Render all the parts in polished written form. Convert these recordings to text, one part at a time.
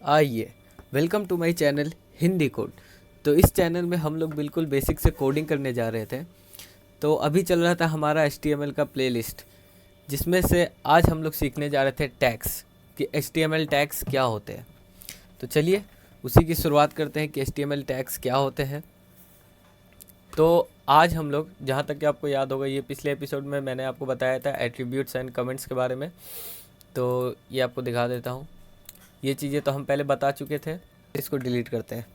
आइए, welcome to my channel Hindi code. तो इस चैनल में हम लोग बिल्कुल बेसिक से कोडिंग करने जा रहे थे। तो अभी चल रहा था हमारा HTML का प्लेलिस्ट, जिसमें से आज हम लोग सीखने जा रहे थे टैग्स कि HTML टैग्स क्या होते हैं। तो चलिए उसी की शुरुआत करते हैं कि HTML टैग्स क्या होते हैं। तो आज हम लोग, जहाँ तक कि आपको याद होगा, ये पिछले एपिसोड में मैंने आपको बताया था एट्रीब्यूट्स एंड कमेंट्स के बारे में। तो ये आपको दिखा देता हूँ। ये चीज़ें तो हम पहले बता चुके थे। इसको डिलीट करते हैं,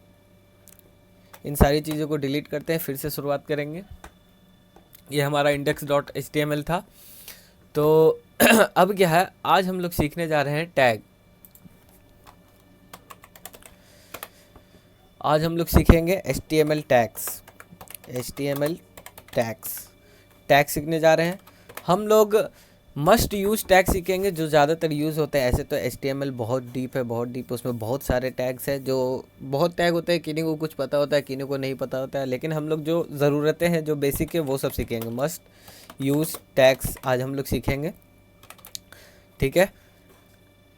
इन सारी चीज़ों को डिलीट करते हैं, फिर से शुरुआत करेंगे। ये हमारा index.html था। तो अब क्या है, आज हम लोग सीखने जा रहे हैं टैग। आज हम लोग सीखेंगे HTML tags. HTML tags tag सीखने जा रहे हैं हम लोग। मस्ट यूज़ टैग सीखेंगे जो ज़्यादातर यूज़ होते हैं। ऐसे तो HTML बहुत डीप है, बहुत डीप। उसमें बहुत सारे टैग्स हैं, जो बहुत टैग होते हैं। किन्हीं को कुछ पता होता है, किन्हीं को नहीं पता होता है। लेकिन हम लोग जो ज़रूरतें हैं, जो बेसिक है, वो सब सीखेंगे। मस्ट यूज़ टैग्स आज हम लोग सीखेंगे, ठीक है।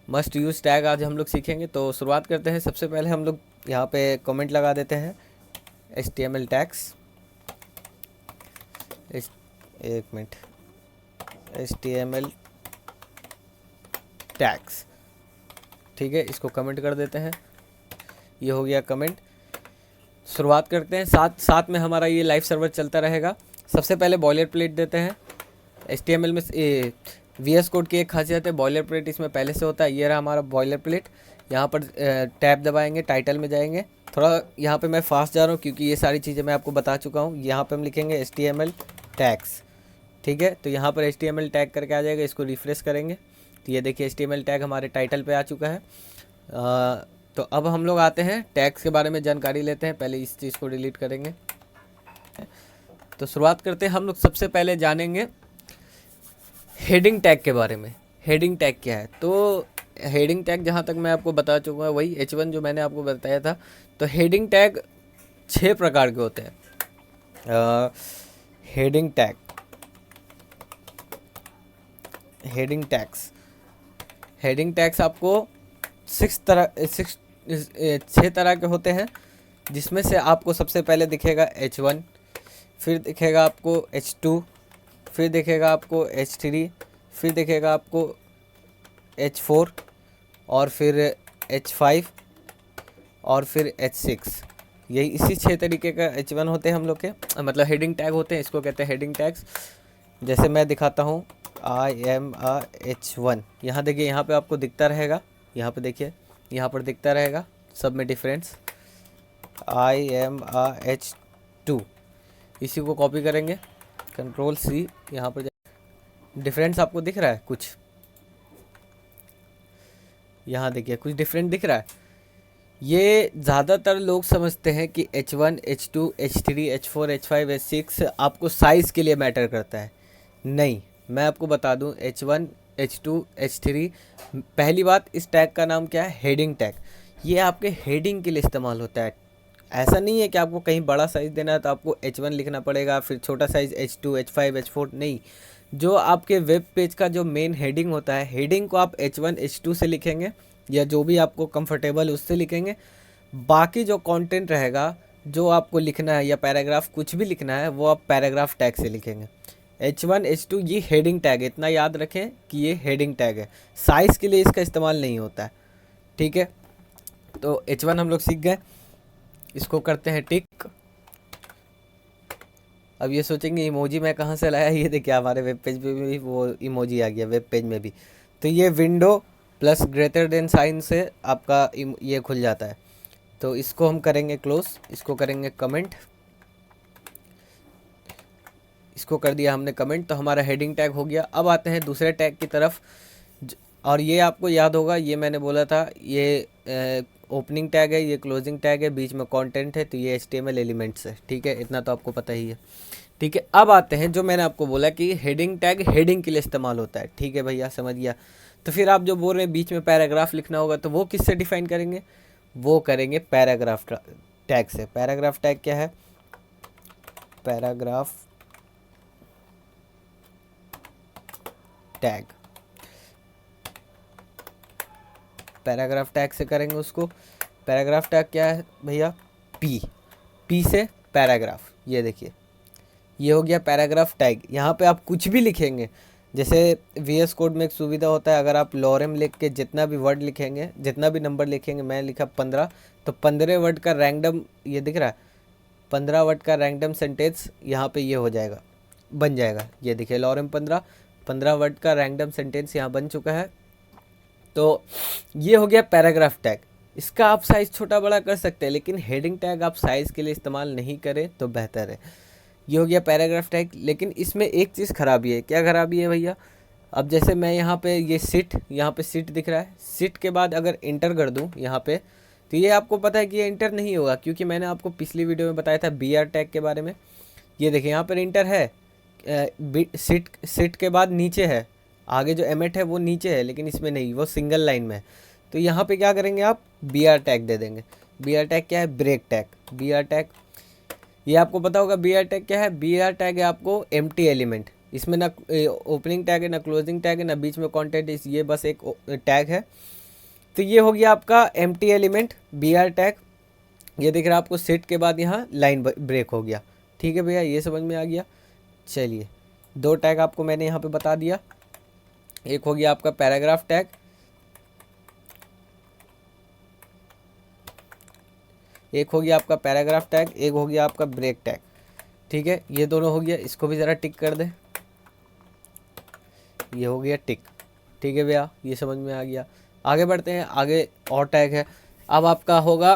मस्ट यूज़ टैग आज हम लोग सीखेंगे। तो शुरुआत करते हैं। सबसे पहले हम लोग यहाँ पे कमेंट लगा देते हैं HTML टैग्स। एक मिनट, HTML टैग्स, ठीक है। इसको कमेंट कर देते हैं। ये हो गया कमेंट। शुरुआत करते हैं। साथ में हमारा ये लाइव सर्वर चलता रहेगा। सबसे पहले बॉयलर प्लेट देते हैं। HTML में VS कोड की एक खासियत है, बॉयलर प्लेट इसमें पहले से होता है। ये रहा हमारा बॉयलर प्लेट। यहाँ पर टैब दबाएंगे, टाइटल में जाएंगे। थोड़ा यहाँ पे मैं फास्ट जा रहा हूँ क्योंकि ये सारी चीज़ें मैं आपको बता चुका हूँ। यहाँ पे हम लिखेंगे HTML टैग्स, ठीक है। तो यहाँ पर HTML टैग करके आ जाएगा। इसको रिफ्रेश करेंगे तो ये देखिए HTML टैग हमारे टाइटल पे आ चुका है। तो अब हम लोग आते हैं टैग्स के बारे में जानकारी लेते हैं। पहले इस चीज़ को डिलीट करेंगे। तो शुरुआत करते हैं। हम लोग सबसे पहले जानेंगे हेडिंग टैग के बारे में। हेडिंग टैग क्या है? तो हेडिंग टैग जहाँ तक मैं आपको बता चुका हूँ, वही H1 जो मैंने आपको बताया था। तो हेडिंग टैग 6 प्रकार के होते हैं। Heading tag, heading tags, heading tags आपको 6 तरह के होते हैं, जिसमें से आपको सबसे पहले दिखेगा H1, फिर दिखेगा आपको H2, फिर दिखेगा आपको H3, फिर दिखेगा आपको H4, और फिर H5, और फिर H6। यही इसी 6 तरीके का H1 होते हैं हम लोग के, मतलब हेडिंग टैग होते हैं। इसको कहते हैं हेडिंग टैग्स। जैसे मैं दिखाता हूँ, H1। यहाँ देखिए, यहाँ पे आपको दिखता रहेगा। यहाँ पे देखिए, यहाँ पर दिखता रहेगा सब में डिफरेंस। H2, इसी को कॉपी करेंगे, Ctrl+C। यहाँ पर डिफरेंस आपको दिख रहा है कुछ? यहाँ देखिए कुछ डिफरेंट दिख रहा है। ये ज़्यादातर लोग समझते हैं कि H1, H2, H3, H4, H5, H6 आपको साइज़ के लिए मैटर करता है। नहीं, मैं आपको बता दूं, H1, H2, H3, पहली बात, इस टैग का नाम क्या है? Heading tag. ये आपके हेडिंग के लिए इस्तेमाल होता है। ऐसा नहीं है कि आपको कहीं बड़ा साइज़ देना है तो आपको H1 लिखना पड़ेगा, फिर छोटा साइज़ H2, H5, H4। नहीं, जो आपके वेब पेज का जो मेन हेडिंग होता है, हेडिंग को आप H1, H2 से लिखेंगे, या जो भी आपको कंफर्टेबल उससे लिखेंगे। बाकी जो कंटेंट रहेगा, जो आपको लिखना है, या पैराग्राफ कुछ भी लिखना है, वो आप पैराग्राफ टैग से लिखेंगे। H1, H2 ये हेडिंग टैग है। इतना याद रखें कि ये हेडिंग टैग है, साइज़ के लिए इसका इस्तेमाल नहीं होता है, ठीक है। तो H1 हम लोग सीख गए। इसको करते हैं टिक। अब ये सोचेंगे इमोजी मैं कहाँ से लाया? ये देखिए हमारे वेब पेज पे भी वो इमोजी आ गया, वेब पेज में भी। तो ये window plus greater than sign से आपका ये खुल जाता है। तो इसको हम करेंगे क्लोज, इसको करेंगे कमेंट। इसको कर दिया हमने कमेंट। तो हमारा हेडिंग टैग हो गया। अब आते हैं दूसरे टैग की तरफ। और ये आपको याद होगा, ये मैंने बोला था, ये ओपनिंग टैग है, ये क्लोजिंग टैग है, बीच में कंटेंट है। तो ये HTML एलिमेंट्स है, ठीक है। इतना तो आपको पता ही है, ठीक है। अब आते हैं जो मैंने आपको बोला कि हेडिंग टैग हेडिंग के लिए इस्तेमाल होता है, ठीक है भैया, समझ गया। तो फिर आप जो बोल रहे हैं बीच में पैराग्राफ लिखना होगा, तो वो किससे डिफाइन करेंगे? वो करेंगे पैराग्राफ टैग से। पैराग्राफ टैग क्या है? पैराग्राफ टैग, पैराग्राफ टैग से करेंगे उसको। पैराग्राफ टैग क्या है भैया, पी से पैराग्राफ, ये देखिए ये हो गया पैराग्राफ टैग। यहाँ पे आप कुछ भी लिखेंगे, जैसे VS कोड में एक सुविधा होता है, अगर आप लॉरेम लिख के जितना भी वर्ड लिखेंगे, जितना भी नंबर लिखेंगे, मैं लिखा 15, तो 15 वर्ड का रैंडम, ये दिख रहा है 15 वर्ड का रैंडम सेंटेंस यहाँ पे ये हो जाएगा, बन जाएगा। ये देखिए लॉरेम 15 वर्ड का रैंडम सेंटेंस यहाँ बन चुका है। तो ये हो गया पैराग्राफ टैग। इसका आप साइज़ छोटा बड़ा कर सकते हैं, लेकिन हेडिंग टैग आप साइज़ के लिए इस्तेमाल नहीं करें तो बेहतर है। ये हो गया पैराग्राफ टैग। लेकिन इसमें एक चीज़ खराबी है। क्या खराबी है भैया, अब जैसे मैं यहाँ पे ये सिट, यहाँ पे सिट दिख रहा है, सिट के बाद अगर इंटर कर दूँ यहाँ पे, तो ये आपको पता है कि ये इंटर नहीं होगा, क्योंकि मैंने आपको पिछली वीडियो में बताया था BR टैग के बारे में। ये देखिए यहाँ पर इंटर है, सिट के बाद नीचे है, आगे जो एमेट है वो नीचे है, लेकिन इसमें नहीं, वो सिंगल लाइन में है। तो यहाँ पे क्या करेंगे आप, BR टैग दे देंगे। BR टैग क्या है, ब्रेक टैग। BR टैग ये आपको पता होगा BR टैग क्या है। BR टैग है आपको एम्प्टी एलिमेंट, इसमें ना ओपनिंग टैग है, ना क्लोजिंग टैग है, ना बीच में कंटेंट, ये बस एक टैग है। तो ये हो गया आपका एम्प्टी एलिमेंट BR टैग। ये दिख रहा है आपको, सेट के बाद यहाँ लाइन ब्रेक हो गया। ठीक है भैया, ये समझ में आ गया। चलिए 2 टैग आपको मैंने यहाँ पे बता दिया। एक हो गया आपका पैराग्राफ टैग, एक हो गया आपका पैराग्राफ टैग, एक हो गया आपका ब्रेक टैग। ठीक है, ये दोनों हो गया, इसको भी ज़रा टिक कर दे। ये हो गया टिक। ठीक है भैया, ये समझ में आ गया। आगे बढ़ते हैं, आगे और टैग है। अब आपका होगा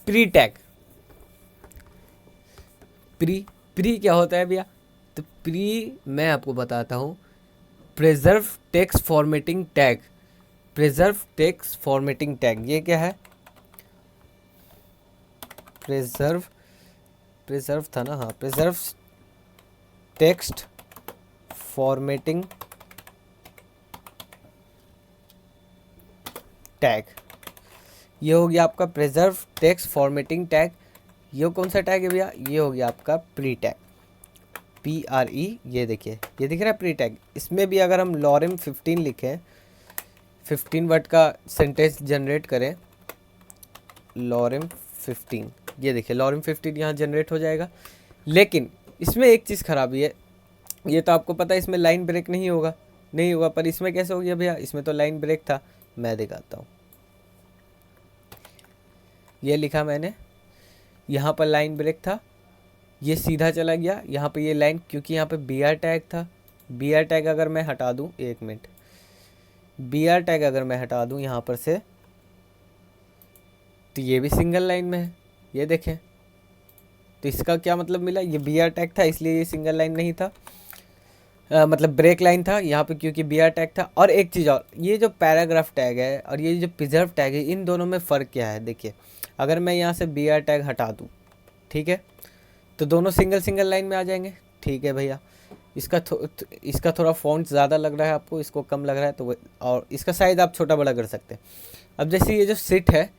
प्री टैग। प्री क्या होता है भैया, तो प्री मैं आपको बताता हूँ, preserve text formatting tag. Preserve text formatting tag ये क्या है, प्रिजर्व था ना, हाँ, प्रिजर्व टेक्स्ट फॉर्मेटिंग टैग। ये हो गया आपका प्रिजर्व टेक्स्ट फॉर्मेटिंग टैग। ये कौन सा टैग है भैया, ये हो गया आपका प्री टैग, PRE। ये देखिए ये दिख रहा है प्री टैग। इसमें भी अगर हम लॉरेम 15 लिखें, 15 वर्ड का सेंटेंस जनरेट करें, लॉरेम 15, ये देखिए लॉरेम 15 यहाँ जनरेट हो जाएगा। लेकिन इसमें एक चीज़ खराबी है, ये तो आपको पता है इसमें लाइन ब्रेक नहीं होगा, पर इसमें कैसे हो गया भैया, इसमें तो लाइन ब्रेक था। मैं दिखाता हूँ, ये लिखा मैंने, यहाँ पर लाइन ब्रेक था, ये सीधा चला गया यहाँ पे ये लाइन, क्योंकि यहाँ पे BR टैग था। BR टैग अगर मैं हटा दूँ, एक मिनट, BR टैग अगर मैं हटा दूँ यहाँ पर से, तो ये भी सिंगल लाइन में है, ये देखें। तो इसका क्या मतलब मिला, ये BR टैग था इसलिए ये सिंगल लाइन नहीं था, मतलब ब्रेक लाइन था यहाँ पे, क्योंकि BR टैग था। और एक चीज़ और, ये जो पैराग्राफ टैग है और ये जो प्रिजर्व टैग है, इन दोनों में फ़र्क क्या है देखिए। अगर मैं यहाँ से BR टैग हटा दूँ, ठीक है, तो दोनों सिंगल लाइन में आ जाएंगे। ठीक है भैया, इसका थोड़ा फॉन्ट ज़्यादा लग रहा है आपको, इसको कम लग रहा है, तो और इसका साइज़ आप छोटा बड़ा कर सकते हैं। अब जैसे ये जो सिट है,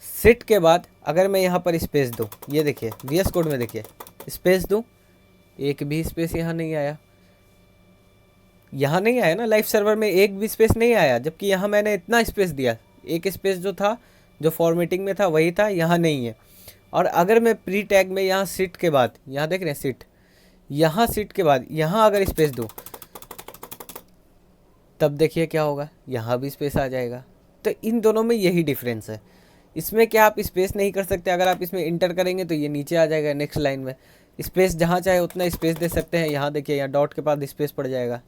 सिट के बाद अगर मैं यहाँ पर स्पेस दूँ, ये देखिए VS कोड में देखिए स्पेस दूँ, एक भी स्पेस यहाँ नहीं आया, यहाँ नहीं आया ना, लाइव सर्वर में एक भी स्पेस नहीं आया, जबकि यहाँ मैंने इतना स्पेस दिया। एक स्पेस जो था, जो फॉर्मेटिंग में था वही था, यहाँ नहीं है। और अगर मैं प्री टैग में यहाँ सिट के बाद, यहाँ देख रहे हैं सिट, यहाँ सिट के बाद यहाँ अगर स्पेस दूँ, तब देखिए क्या होगा, यहाँ भी स्पेस आ जाएगा। तो इन दोनों में यही डिफरेंस है। इसमें क्या आप स्पेस नहीं कर सकते, अगर आप इसमें इंटर करेंगे तो ये नीचे आ जाएगा नेक्स्ट लाइन में। स्पेस जहाँ चाहे उतना स्पेस दे सकते हैं। यहाँ देखिए, यहाँ डॉट के बाद स्पेस पड़ जाएगा,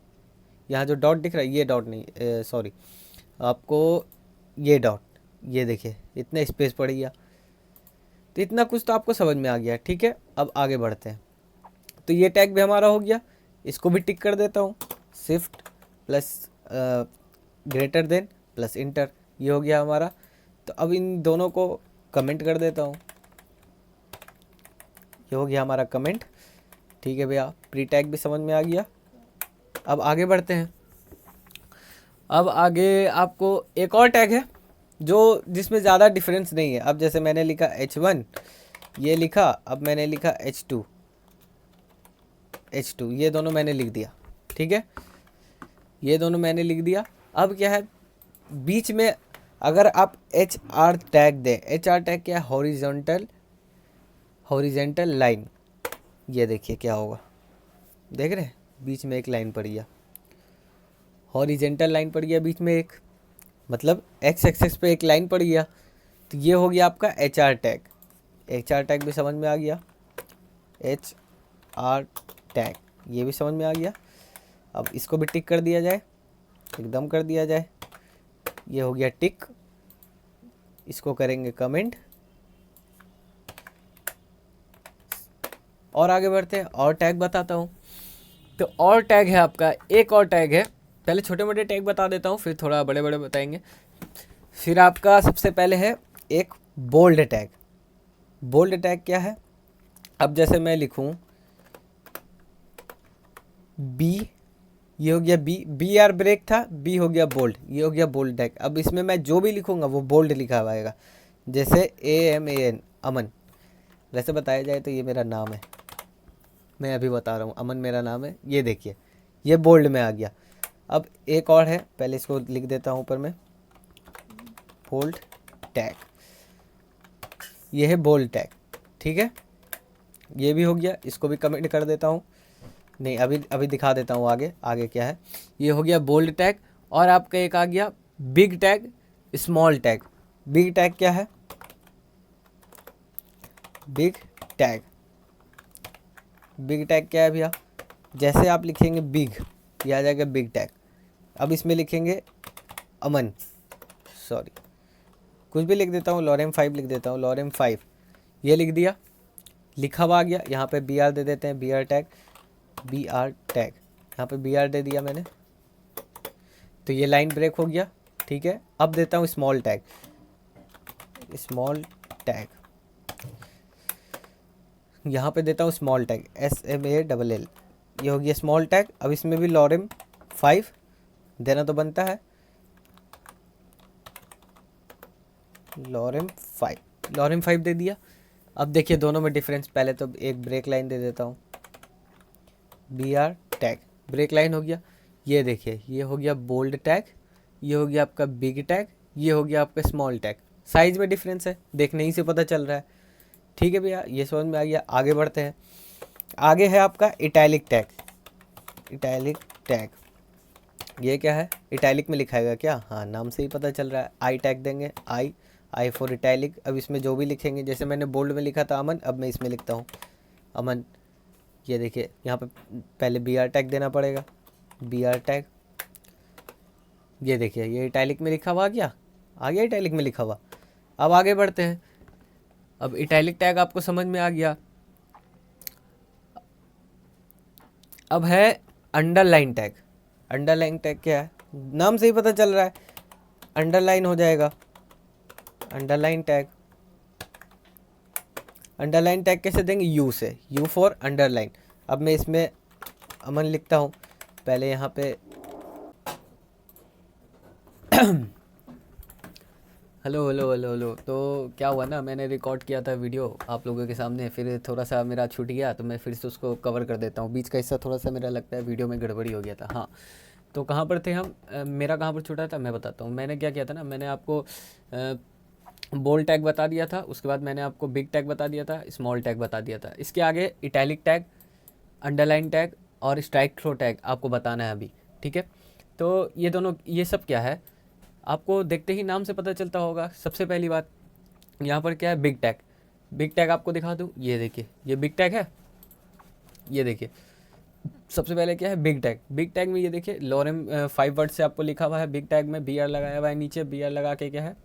यहाँ जो डॉट दिख रहा है, ये डॉट नहीं, सॉरी आपको ये डॉट, ये देखिए इतना स्पेस पड़ गया। तो इतना कुछ तो आपको समझ में आ गया। ठीक है, अब आगे बढ़ते हैं। तो ये टैग भी हमारा हो गया, इसको भी टिक कर देता हूँ, shift plus greater then plus inter, ये हो गया हमारा। तो अब इन दोनों को कमेंट कर देता हूँ, ये हो गया हमारा कमेंट। ठीक है भैया, प्री टैग भी समझ में आ गया। अब आगे बढ़ते हैं। अब आगे आपको एक और टैग है जो जिसमें ज़्यादा डिफरेंस नहीं है। अब जैसे मैंने लिखा H1, ये लिखा, अब मैंने लिखा H2, ये दोनों मैंने लिख दिया। ठीक है, ये दोनों मैंने लिख दिया। अब क्या है, बीच में अगर आप एच आर टैग दें, एच आर टैग क्या है, हॉरिजेंटल लाइन, ये देखिए क्या होगा, देख रहे हैं बीच में एक लाइन पड़ी है, हॉरिजेंटल लाइन पड़ी है बीच में एक, मतलब एक्स एक्सेस पे एक लाइन पड़ी है, तो ये हो गया आपका H R tag. H R tag भी समझ में आ गया, एच आर टैग ये भी समझ में आ गया। अब इसको भी टिक कर दिया जाए, एकदम कर दिया जाए, ये हो गया टिक। इसको करेंगे कमेंट और आगे बढ़ते हैं। और टैग बताता हूँ, तो और टैग है आपका, एक और टैग है, पहले छोटे मोटे टैग बता देता हूँ फिर थोड़ा बड़े बड़े बताएंगे। फिर आपका सबसे पहले है एक बोल्ड टैग। बोल्ड टैग क्या है, अब जैसे मैं लिखूँ बी, ये हो गया बी, बी आर ब्रेक था, बी हो गया बोल्ड, ये हो गया बोल्ड टैग। अब इसमें मैं जो भी लिखूँगा वो बोल्ड लिखा हुआ आएगा, जैसे AMAN अमन, वैसे बताया जाए तो ये मेरा नाम है, मैं अभी बता रहा हूँ अमन मेरा नाम है, ये देखिए ये बोल्ड में आ गया। अब एक और है, पहले इसको लिख देता हूँ ऊपर में, बोल्ड टैग, ये है बोल्ड टैग, ठीक है, ये भी हो गया। इसको भी कमेंट कर देता हूँ, नहीं अभी दिखा देता हूँ आगे, आगे क्या है, ये हो गया बोल्ड टैग। और आपका एक आ गया big tag, small tag. Big tag क्या है, बिग टैग, बिग टैग क्या है भैया, जैसे आप लिखेंगे बिग, ये आ जाएगा बिग टैग। अब इसमें लिखेंगे अमन, सॉरी कुछ भी लिख देता हूँ, लॉरेम 5 लिख देता हूँ, लॉरेम 5 ये लिख दिया, लिखा हुआ आ गया। यहाँ पे BR दे देते हैं, BR टैग, BR टैग, यहाँ पे BR दे दिया मैंने, तो ये लाइन ब्रेक हो गया, ठीक है। अब देता हूँ स्मॉल टैग, स्मॉल टैग, यहाँ पे देता हूँ स्मॉल टैग, SMALL, ये हो गया स्मॉल टैग। अब इसमें भी लॉरेम 5 देना तो बनता है, लॉरेम 5 दे दिया। अब देखिए दोनों में डिफरेंस, पहले तो एक ब्रेक लाइन दे देता हूँ, BR टैग, ब्रेक लाइन हो गया। ये देखिए ये हो गया बोल्ड टैग, ये हो गया आपका बिग टैग, ये हो गया आपका स्मॉल टैग। साइज में डिफरेंस है, देखने ही से पता चल रहा है, ठीक है भैया, ये समझ में आ गया। आगे बढ़ते हैं, आगे है आपका इटैलिक टैग। इटैलिक टैग ये क्या है, इटैलिक में लिखाएगा क्या, हाँ नाम से ही पता चल रहा है। आई टैग देंगे, आई फॉर इटैलिक। अब इसमें जो भी लिखेंगे, जैसे मैंने बोल्ड में लिखा था अमन, अब मैं इसमें लिखता हूँ अमन। ये देखिए यहाँ पे पहले BR टैग देना पड़ेगा, BR टैग, ये देखिए ये इटैलिक में लिखा हुआ आ गया इटैलिक में लिखा हुआ। अब आगे बढ़ते हैं, अब इटैलिक टैग आपको समझ में आ गया। अब है अंडरलाइन टैग। अंडरलाइन टैग क्या है, नाम से ही पता चल रहा है, अंडरलाइन हो जाएगा, अंडरलाइन टैग। अंडरलाइन टैग कैसे देंगे, U से, U फॉर अंडरलाइन। अब मैं इसमें अमन लिखता हूँ, पहले यहाँ पे हेलो हेलो हेलो हेलो। तो क्या हुआ ना, मैंने रिकॉर्ड किया था वीडियो आप लोगों के सामने, फिर थोड़ा सा मेरा छूट गया, तो मैं फिर से उसको कवर कर देता हूँ। बीच का हिस्सा थोड़ा सा मेरा लगता है वीडियो में गड़बड़ी हो गया था। हाँ, तो कहाँ पर थे हम, मेरा कहाँ पर छूटा था मैं बताता हूँ। मैंने क्या किया था ना, मैंने आपको बोल्ड टैग बता दिया था, उसके बाद मैंने आपको बिग टैग बता दिया था, स्मॉल टैग बता दिया था। इसके आगे इटैलिक टैग, अंडरलाइन टैग और स्ट्राइक थ्रो टैग आपको बताना है अभी, ठीक है। तो ये दोनों, ये सब क्या है आपको देखते ही नाम से पता चलता होगा। सबसे पहली बात यहाँ पर क्या है, बिग टैग। बिग टैग आपको दिखा दूँ, ये देखिए ये बिग टैग है, ये देखिए सबसे पहले क्या है बिग टैग। बिग टैग में ये देखिए लॉरेम 5 वर्ड से आपको लिखा हुआ है, बिग टैग में BR लगाया हुआ है, नीचे BR लगा के क्या है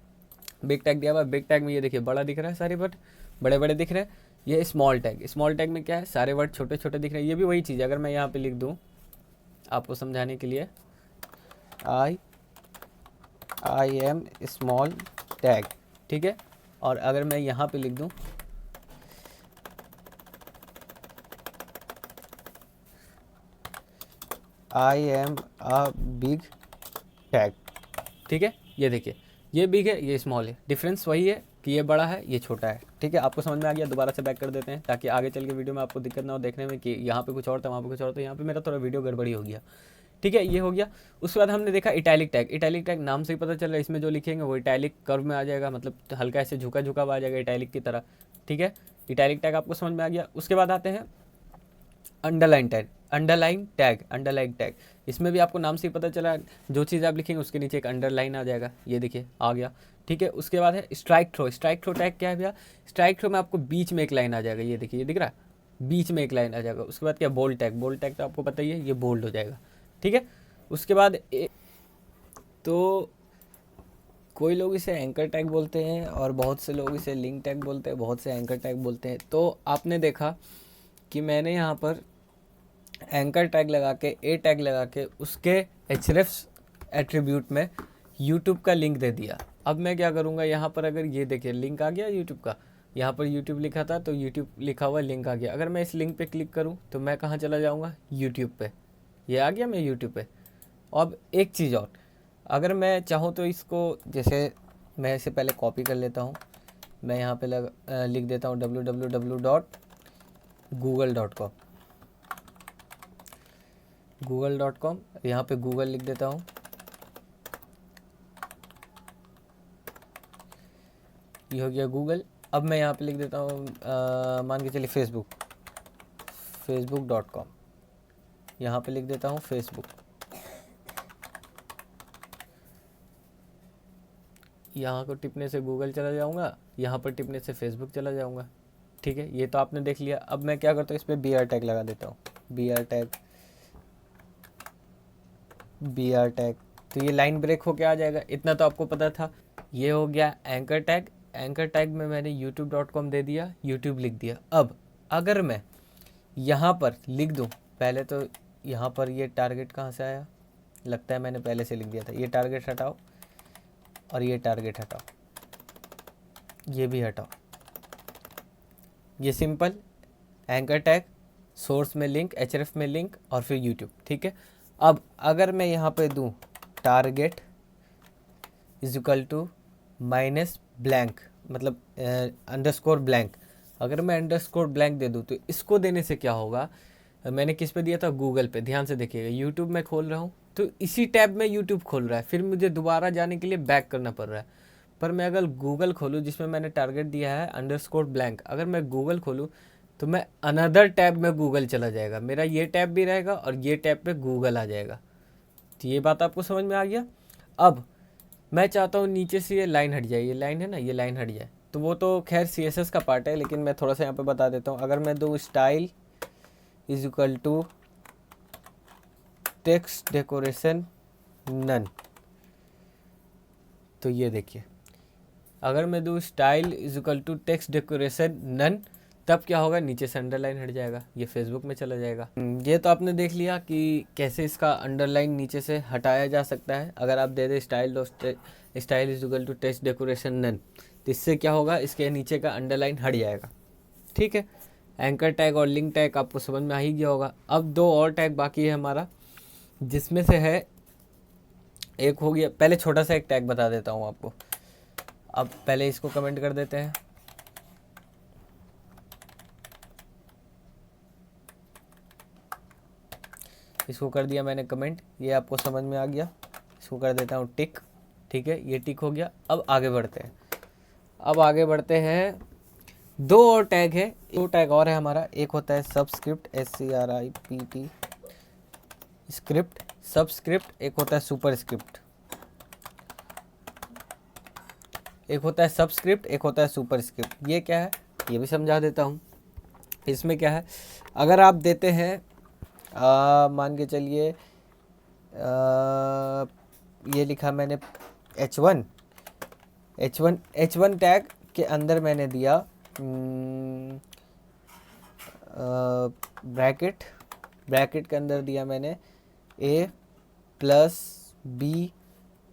बिग टैग दिया हुआ है। बिग टैग में ये देखिए बड़ा दिख रहा है, सारे वर्ड बड़े बड़े दिख रहे हैं। ये स्मॉल टैग, स्मॉल टैग में क्या है, सारे वर्ड छोटे छोटे दिख रहे हैं। ये भी वही चीज़ है, अगर मैं यहाँ पे लिख दूँ आपको समझाने के लिए, आई एम स्मॉल टैग, ठीक है। और अगर मैं यहाँ पे लिख दूँ I am a big tag, ठीक है। ये देखिए ये बिग है, ये स्मॉल है, डिफरेंस वही है कि ये बड़ा है ये छोटा है, ठीक है। आपको समझ में आ गया, दोबारा से बैक कर देते हैं ताकि आगे चल के वीडियो में आपको दिक्कत ना हो देखने में कि यहाँ पे कुछ और था वहाँ पे कुछ और था। यहाँ पे मेरा थोड़ा वीडियो गड़बड़ी हो गया, ठीक है, ये हो गया। उसके बाद हमने देखा इटैलिक टैग। इटैलिक टैग नाम से ही पता चल रहा है, इसमें जो लिखेंगे वो इटैलिक कर्व में आ जाएगा, मतलब हल्का ऐसे झुका झुका हुआ आ जाएगा इटैलिक की तरह। ठीक है, इटैलिक टैग आपको समझ में आ गया। उसके बाद आते हैं अंडरलाइन टैग। अंडरलाइन टैग इसमें भी आपको नाम से ही पता चला, जो चीज़ आप लिखेंगे उसके नीचे एक अंडरलाइन आ जाएगा, ये देखिए आ गया। ठीक है, उसके बाद है strikethrough. Strikethrough tag क्या है भैया? स्ट्राइक थ्रो में आपको बीच में एक लाइन आ जाएगा, ये देखिए, ये दिख रहा है, बीच में एक लाइन आ जाएगा। उसके बाद क्या, बोल्ड टैग। बोल्ड टैग तो आपको पता ही है, ये बोल्ड हो जाएगा। ठीक है, उसके बाद तो कोई लोग इसे एंकर टैग बोलते हैं और बहुत से लोग इसे लिंक टैग बोलते हैं, बहुत से एंकर टैग बोलते हैं। तो आपने देखा कि मैंने यहाँ पर एंकर टैग लगा के, ए टैग लगा के, उसके एचरेफ्स एट्रीब्यूट में यूट्यूब का लिंक दे दिया। अब मैं क्या करूँगा, यहाँ पर अगर ये देखिए लिंक आ गया यूट्यूब का, यहाँ पर यूट्यूब लिखा था तो यूट्यूब लिखा हुआ लिंक आ गया। अगर मैं इस लिंक पे क्लिक करूँ तो मैं कहाँ चला जाऊँगा, यूट्यूब पे, ये आ गया मैं यूट्यूब पे। अब एक चीज़ और, अगर मैं चाहूँ तो इसको, जैसे मैं इसे पहले कॉपी कर लेता हूँ, मैं यहाँ पे लिख देता हूँ www.google.com। google.com, यहाँ पे गूगल लिख देता हूँ, ये हो गया गूगल। अब मैं यहाँ पे लिख देता हूँ मान के चलिए facebook.com, यहाँ पे लिख देता हूँ फेसबुक। यहाँ को टिपने से गूगल चला जाऊँगा, यहाँ पर टिपने से फेसबुक चला जाऊँगा। ठीक है, ये तो आपने देख लिया। अब मैं क्या करता हूँ, इस पर BR टैग लगा देता हूँ, BR टैग, तो ये लाइन ब्रेक होके आ जाएगा। इतना तो आपको पता था। ये हो गया एंकर टैग। एंकर टैग में मैंने youtube.com दे दिया, यूट्यूब लिख दिया। अब अगर मैं यहाँ पर लिख दूँ, पहले तो यहाँ पर ये टारगेट कहाँ से आया, लगता है मैंने पहले से लिख दिया था। ये टारगेट हटाओ और ये टारगेट हटाओ, ये भी हटाओ। ये सिंपल एंकर टैग, सोर्स में लिंक, एचरेफ में लिंक और फिर यूट्यूब। ठीक है, अब अगर मैं यहाँ पे दूँ target is equal to minus blank, मतलब अंडरस्कोर ब्लैंक, अगर मैं अंडरस्कोर ब्लैंक दे दूँ तो इसको देने से क्या होगा, मैंने किस पे दिया था, गूगल पे। ध्यान से देखिएगा, यूट्यूब में खोल रहा हूँ तो इसी टैब में यूट्यूब खोल रहा है, फिर मुझे दोबारा जाने के लिए बैक करना पड़ रहा है। पर मैं अगर गूगल खोलूँ जिसमें मैंने टारगेट दिया है अंडरस्कोर ब्लैंक, अगर मैं गूगल खोलूँ तो मैं अनदर टैब में गूगल चला जाएगा, मेरा ये टैब भी रहेगा और ये टैब पे गूगल आ जाएगा। तो ये बात आपको समझ में आ गया। अब मैं चाहता हूँ नीचे से ये लाइन हट जाए, ये लाइन है ना, ये लाइन हट जाए, तो वो तो खैर CSS का पार्ट है, लेकिन मैं थोड़ा सा यहाँ पे बता देता हूँ। अगर मैं दूँ style is equal to text decoration none, तो ये देखिए, अगर मैं दूँ style is equal to text decoration none, तब क्या होगा, नीचे से अंडरलाइन हट जाएगा, ये फेसबुक में चला जाएगा। ये तो आपने देख लिया कि कैसे इसका अंडरलाइन नीचे से हटाया जा सकता है। अगर आप दे दे style is equal to text decoration none, तो इससे क्या होगा, इसके नीचे का अंडरलाइन हट जाएगा। ठीक है, एंकर टैग और लिंक टैग आपको समझ में आ ही गया होगा। अब दो और टैग बाकी है हमारा, जिसमें से है एक हो गया, पहले छोटा सा एक टैग बता देता हूँ आपको। अब पहले इसको कमेंट कर देते हैं, इसको कर दिया मैंने कमेंट, ये आपको समझ में आ गया। इसको कर देता हूँ टिक। ठीक है, ये टिक हो गया। अब आगे बढ़ते हैं, अब आगे बढ़ते हैं। दो और टैग है, दो टैग और है हमारा। एक होता है सबस्क्रिप्ट, SCRIPT स्क्रिप्ट, सबस्क्रिप्ट। एक होता है सुपर स्क्रिप्ट, एक होता है सबस्क्रिप्ट, एक होता है सुपर स्क्रिप्ट। ये क्या है, ये भी समझा देता हूँ। इसमें क्या है, अगर आप देते हैं मान के चलिए ये लिखा मैंने H1 टैग के अंदर मैंने दिया ब्रैकेट के अंदर दिया मैंने A+B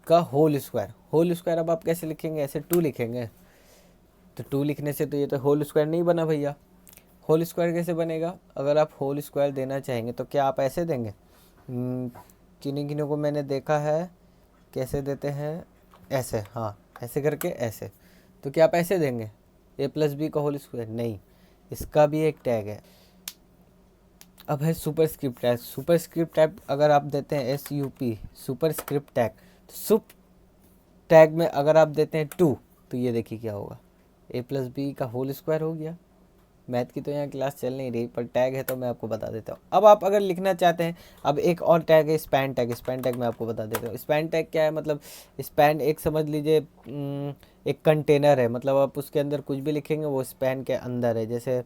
का होल स्क्वायर। अब आप कैसे लिखेंगे, ऐसे 2 लिखेंगे, तो 2 लिखने से तो ये तो होल स्क्वायर नहीं बना भैया। होल स्क्वायर कैसे बनेगा, अगर आप होल स्क्वायर देना चाहेंगे तो क्या आप ऐसे देंगे, किन्हीं को मैंने देखा है कैसे देते हैं, ऐसे, हाँ ऐसे करके ऐसे, तो क्या आप ऐसे देंगे A+B का होल स्क्वायर, नहीं। इसका भी एक टैग है, अब है super script tag. Super script tag अगर आप देते हैं SUP सुपर स्क्रिप्ट टैग, तो सुप टैग में अगर आप देते हैं 2, तो ये देखिए क्या होगा, A+B² हो गया। मैथ की तो यहाँ क्लास चल नहीं रही, पर टैग है तो मैं आपको बता देता हूँ। अब आप अगर लिखना चाहते हैं, अब एक और टैग है स्पैन टैग। स्पैन टैग मैं आपको बता देता हूँ। स्पैन टैग क्या है, मतलब स्पैन एक समझ लीजिए एक कंटेनर है, मतलब आप उसके अंदर कुछ भी लिखेंगे वो स्पैन के अंदर है। जैसे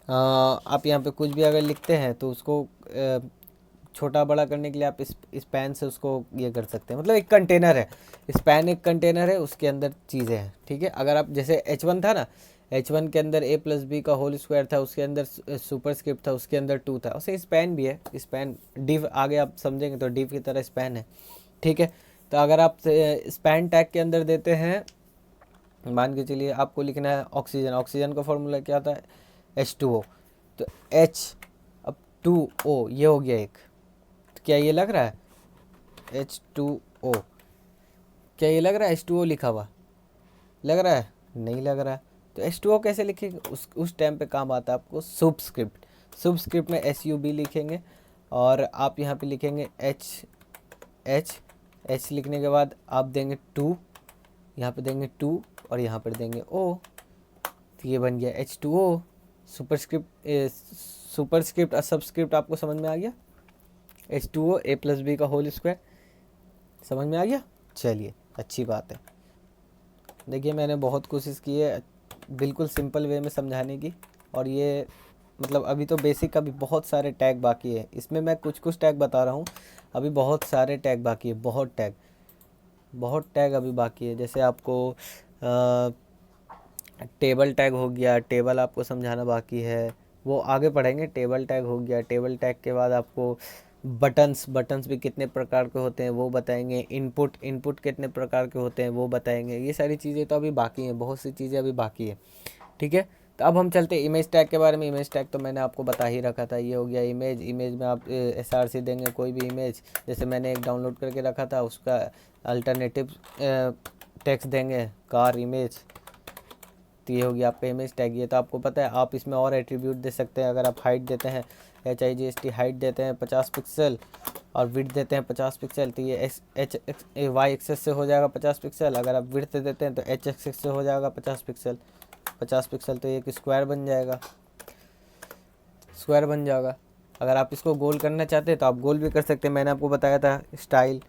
आप यहाँ पे कुछ भी अगर लिखते हैं तो उसको छोटा बड़ा करने के लिए आप इस स्पैन से उसको ये कर सकते हैं, मतलब एक कंटेनर है, स्पैन एक कंटेनर है, उसके अंदर चीज़ें हैं, ठीक है। अगर आप जैसे H1 था ना, H1 के अंदर A+B² था, उसके अंदर सुपर स्क्रिप्ट था, उसके अंदर 2 था, उसे स्पैन भी है। स्पैन डिव आगे आप समझेंगे तो डिव की तरह स्पैन है, ठीक है। तो अगर आप स्पैन टैग के अंदर देते हैं, मान के चलिए आपको लिखना है ऑक्सीजन। ऑक्सीजन का फॉर्मूला क्या होता है, H2O, तो H अब 2O ये हो गया एक। तो क्या ये लग रहा है H2O, क्या ये लग रहा है H2O लिखा हुआ, लग रहा है? नहीं लग रहा है। तो H2O कैसे लिखेंगे, उस टाइम पे काम आता है आपको सुब स्क्रिप्ट। सुब स्क्रिप्ट में SUB लिखेंगे और आप यहाँ पे लिखेंगे H लिखने के बाद आप देंगे 2, यहाँ पे देंगे 2 और यहाँ पर देंगे O, तो ये बन गया H2O। सुपर स्क्रिप्ट और सबस्क्रिप्ट आपको समझ में आ गया। H2O A+B² समझ में आ गया। चलिए अच्छी बात है। देखिए मैंने बहुत कोशिश की है बिल्कुल सिंपल वे में समझाने की, और ये मतलब अभी तो बेसिक, अभी बहुत सारे टैग बाकी है। इसमें मैं कुछ टैग बता रहा हूँ, अभी बहुत सारे टैग बाकी है, बहुत टैग अभी बाकी है। जैसे आपको टेबल टैग हो गया, टेबल आपको समझाना बाकी है, वो आगे पढ़ेंगे। टेबल टैग हो गया, टेबल टैग के बाद आपको बटन्स भी कितने प्रकार के होते हैं वो बताएंगे। इनपुट कितने प्रकार के होते हैं वो बताएंगे। ये सारी चीज़ें तो अभी बाकी हैं, बहुत सी चीज़ें अभी बाकी है, ठीक है। तो अब हम चलते हैं इमेज टैग के बारे में। इमेज टैग तो मैंने आपको बता ही रखा था, ये हो गया इमेज में आप SRC देंगे कोई भी इमेज। जैसे मैंने एक डाउनलोड करके रखा था, उसका अल्टरनेटिव टेक्स्ट देंगे कार इमेज, तो ये हो गया आपका इमेज टैग। ये तो आपको पता है। आप इसमें और एट्रीब्यूट दे सकते हैं। अगर आप हाइट देते हैं HIGST हाइट देते हैं 50 पिक्सल और विड्थ देते हैं 50 पिक्सल, तो ये Y एक्सेस से हो जाएगा 50 पिक्सल। अगर आप विड्थ देते हैं तो H एक्सेस से हो जाएगा 50 पिक्सल। तो ये एक स्क्वायर बन जाएगा। अगर आप इसको गोल करना चाहते हैं तो आप गोल भी कर सकते हैं। मैंने आपको बताया था style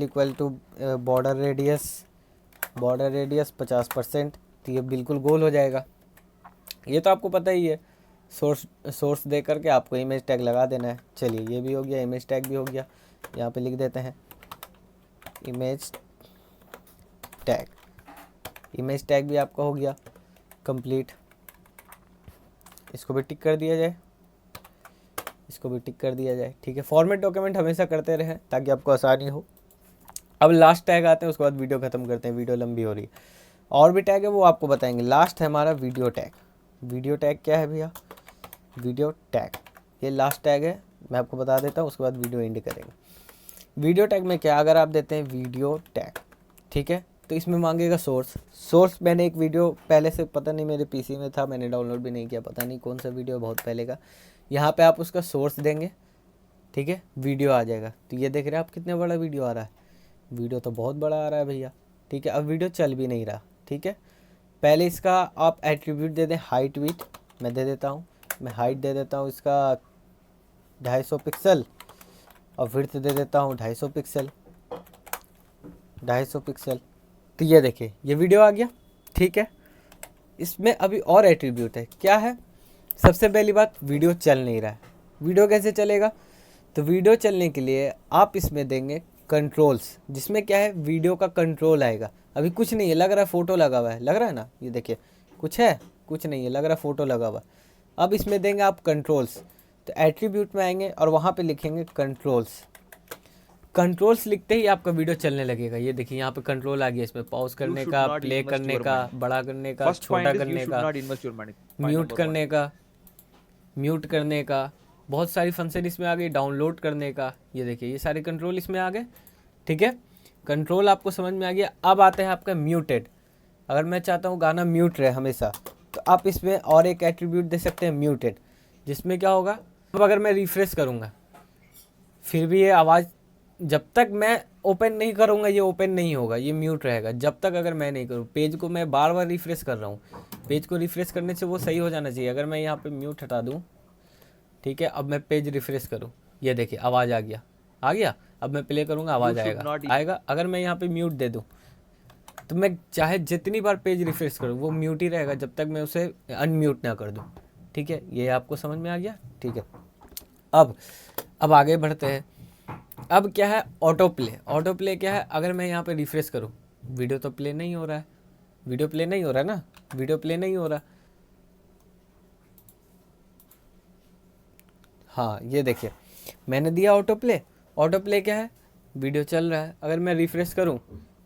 equal to border radius 50%, तो ये बिल्कुल गोल हो जाएगा। ये तो आपको पता ही है। सोर्स दे करके आपको इमेज टैग लगा देना है। चलिए ये भी हो गया, इमेज टैग भी हो गया। यहाँ पे लिख देते हैं इमेज टैग भी आपका हो गया कंप्लीट। इसको भी टिक कर दिया जाए, ठीक है। फॉर्मेट डॉक्यूमेंट हमेशा करते रहें ताकि आपको आसानी हो। अब लास्ट टैग आते हैं, उसके बाद वीडियो ख़त्म करते हैं, वीडियो लंबी हो रही है। और भी टैग है वो आपको बताएंगे। लास्ट है हमारा वीडियो टैग क्या है भैया, वीडियो टैग ये लास्ट टैग है। मैं आपको बता देता हूँ, उसके बाद वीडियो एंड करेंगे। वीडियो टैग में क्या, अगर आप देते हैं वीडियो टैग, ठीक है, तो इसमें मांगेगा सोर्स। मैंने एक वीडियो पहले से, पता नहीं मेरे PC में था, मैंने डाउनलोड भी नहीं किया, पता नहीं कौन सा वीडियो, बहुत पहले का। यहाँ पे आप उसका सोर्स देंगे, ठीक है, वीडियो आ जाएगा। तो ये देख रहे हैं आप कितने बड़ा वीडियो आ रहा है, वीडियो तो बहुत बड़ा आ रहा है भैया, ठीक है। अब वीडियो चल भी नहीं रहा, ठीक है। पहले इसका आप एट्रीब्यूट दे दें हाइट विड्थ, मैं दे देता हूँ। मैं हाइट दे देता हूँ इसका 250 पिक्सल और विड्थ दे देता हूँ 250 पिक्सल। तो ये देखिए ये वीडियो आ गया, ठीक है। इसमें अभी और एट्रीब्यूट है, क्या है? सबसे पहली बात, वीडियो चल नहीं रहा है। वीडियो कैसे चलेगा? तो वीडियो चलने के लिए आप इसमें देंगे कंट्रोल्स, जिसमें क्या है, वीडियो का कंट्रोल आएगा। अभी कुछ नहीं है, लग रहा है फ़ोटो लगा हुआ है, लग रहा है ना, ये देखिए कुछ है, कुछ नहीं है, लग रहा है फ़ोटो लगा हुआ। अब इसमें देंगे आप कंट्रोल्स, तो एट्रीब्यूट में आएंगे और वहाँ पे लिखेंगे कंट्रोल्स लिखते ही आपका वीडियो चलने लगेगा। ये देखिए यहाँ पे कंट्रोल आ गया, इसमें पॉज करने का, प्ले करने का, बड़ा करने का, छोटा करने का, म्यूट करने का, बहुत सारी फंक्शन इसमें आ गई, डाउनलोड करने का। ये देखिए ये सारे कंट्रोल इसमें आ गए, ठीक है। कंट्रोल आपको समझ में आ गया। अब आते हैं आपका म्यूटेड। अगर मैं चाहता हूँ गाना म्यूट रहे हमेशा, तो आप इसमें और एक एट्रीब्यूट दे सकते हैं जिसमें क्या होगा, अब अगर मैं रिफ्रेश करूँगा फिर भी ये आवाज़, जब तक मैं ओपन नहीं करूँगा ये ओपन नहीं होगा, ये म्यूट रहेगा जब तक अगर मैं नहीं करूँ। पेज को मैं बार बार रिफ्रेश कर रहा हूँ, पेज को रिफ्रेश करने से वो सही हो जाना चाहिए। अगर मैं यहाँ पे म्यूट हटा दूँ, ठीक है, अब मैं पेज रिफ्रेश करूँ, ये देखिए आवाज़ आ गया। अब मैं प्ले करूँगा, आवाज़ आएगा। अगर मैं यहाँ पे म्यूट दे दूँ तो मैं चाहे जितनी बार पेज रिफ्रेश करूँ वो म्यूट ही रहेगा जब तक मैं उसे अनम्यूट ना कर दूँ। ठीक है, ये आपको समझ में आ गया। ठीक है, अब आगे बढ़ते हैं। अब क्या है, ऑटो प्ले क्या है, अगर मैं यहाँ पे रिफ्रेश करूँ, वीडियो तो प्ले नहीं हो रहा है, वीडियो प्ले नहीं हो रहा ना, वीडियो प्ले नहीं हो रहा। हाँ ये देखिए मैंने दिया ऑटो प्ले क्या है, वीडियो चल रहा है। अगर मैं रिफ्रेश करूँ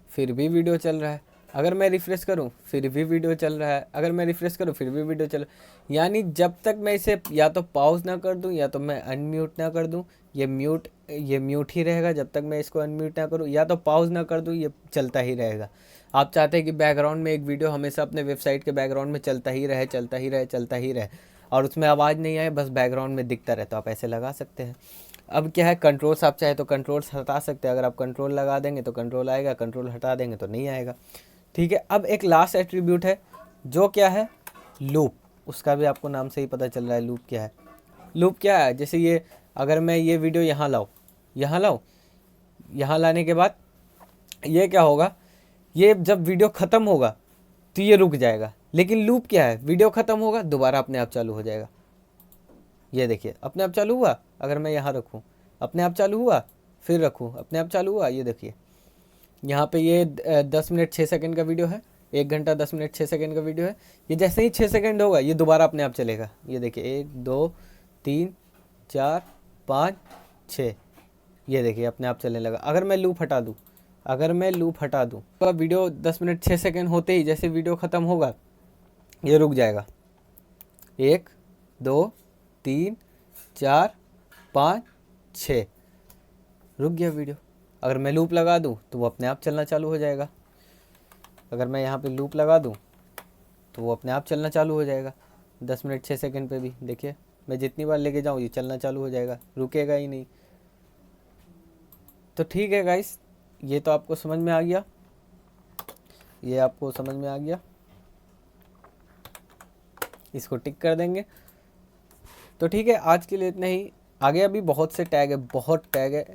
फिर भी वीडियो चल रहा है, अगर मैं रिफ्रेश करूँ फिर भी वीडियो चल रहा है, अगर मैं रिफ्रेश करूँ फिर भी वीडियो चल रहा है। यानी जब तक मैं इसे या तो पॉज ना कर दूँ या तो मैं अनम्यूट ना कर दूँ, ये म्यूट ही रहेगा जब तक मैं इसको अनम्यूट ना करूँ, या तो पॉज ना कर दूँ, ये चलता ही रहेगा। आप चाहते हैं कि बैकग्राउंड में एक वीडियो हमेशा अपने वेबसाइट के बैकग्राउंड में चलता ही रहे और उसमें आवाज़ नहीं आए, बस बैकग्राउंड में दिखता रहे, तो आप ऐसे लगा सकते हैं। अब क्या है, कंट्रोल्स आप चाहे तो कंट्रोल्स हटा सकते हैं। अगर आप कंट्रोल लगा देंगे तो कंट्रोल आएगा, कंट्रोल हटा देंगे तो नहीं आएगा। ठीक है, अब एक लास्ट एट्रीब्यूट है जो क्या है, लूप। उसका भी आपको नाम से ही पता चल रहा है लूप क्या है। लूप क्या है, जैसे ये अगर मैं ये वीडियो यहाँ लाऊँ, यहाँ लाने के बाद ये क्या होगा, ये जब वीडियो ख़त्म होगा तो ये रुक जाएगा। लेकिन लूप क्या है, वीडियो ख़त्म होगा दोबारा अपने आप चालू हो जाएगा। ये देखिए अपने आप चालू हुआ, अगर मैं यहाँ रखूँ अपने आप चालू हुआ, फिर रखूँ अपने आप चालू हुआ। ये देखिए यहाँ पे ये 10 मिनट 6 सेकंड का वीडियो है, 1 घंटा 10 मिनट 6 सेकंड का वीडियो है। ये जैसे ही 6 सेकंड होगा ये दोबारा अपने आप चलेगा। ये देखिए 1 2 3 4 5 6, ये देखिए अपने आप चलने लगा। अगर मैं लूप हटा दूँ तो वीडियो 10 मिनट 6 सेकंड होते ही जैसे वीडियो ख़त्म होगा ये रुक जाएगा। 1 2 3 4 5 6, रुक गया वीडियो। अगर मैं लूप लगा दूं तो वो अपने आप चलना चालू हो जाएगा। अगर मैं यहाँ पे लूप लगा दूं तो वो अपने आप चलना चालू हो जाएगा 10 मिनट 6 सेकंड पे भी। देखिए मैं जितनी बार लेके जाऊँ ये चलना चालू हो जाएगा, रुकेगा ही नहीं। तो ठीक है गाइस, ये तो आपको समझ में आ गया, इसको टिक कर देंगे। तो ठीक है, आज के लिए इतना ही। आगे अभी बहुत से टैग है,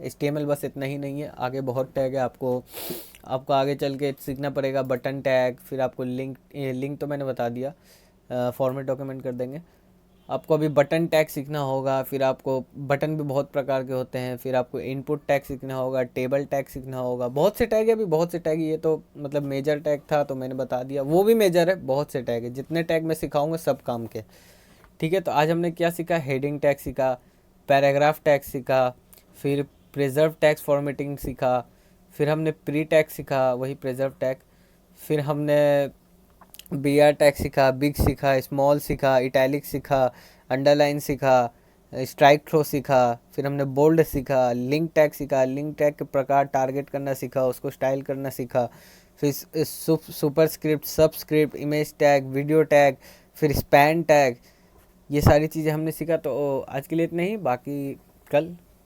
HTML बस इतना ही नहीं है, आगे बहुत टैग है। आपको आगे चल के सीखना पड़ेगा बटन टैग, फिर आपको लिंक तो मैंने बता दिया, फॉर्मेट डॉक्यूमेंट कर देंगे। आपको अभी बटन टैग सीखना होगा, फिर आपको बटन भी बहुत प्रकार के होते हैं, फिर आपको इनपुट टैग सीखना होगा, टेबल टैग सीखना होगा। बहुत से टैग है अभी, बहुत से टैग। ये तो मतलब मेजर टैग था तो मैंने बता दिया, वो भी मेजर है। बहुत से टैग है, जितने टैग मैं सिखाऊंगा सब काम के। ठीक है, तो आज हमने क्या सीखा, हेडिंग टैग सीखा, पैराग्राफ टैग सीखा, फिर प्रिजर्व टैग्स फॉर्मेटिंग सीखा, फिर हमने प्री टैग सीखा, वही प्रिजर्व टैग, फिर हमने BR टैग सीखा, बिग सीखा, स्मॉल सीखा, इटैलिक सीखा, अंडरलाइन सीखा, स्ट्राइक थ्रो सीखा, फिर हमने बोल्ड सीखा, लिंक टैग सीखा, लिंक टैग के प्रकार टारगेट करना सीखा, उसको स्टाइल करना सीखा, फिर सुपर स्क्रिप्ट, सब script, image tag, video tag, फिर स्पैन टैग, ये सारी चीज़ें हमने सीखा। तो आज के लिए इतना ही, बाकी कल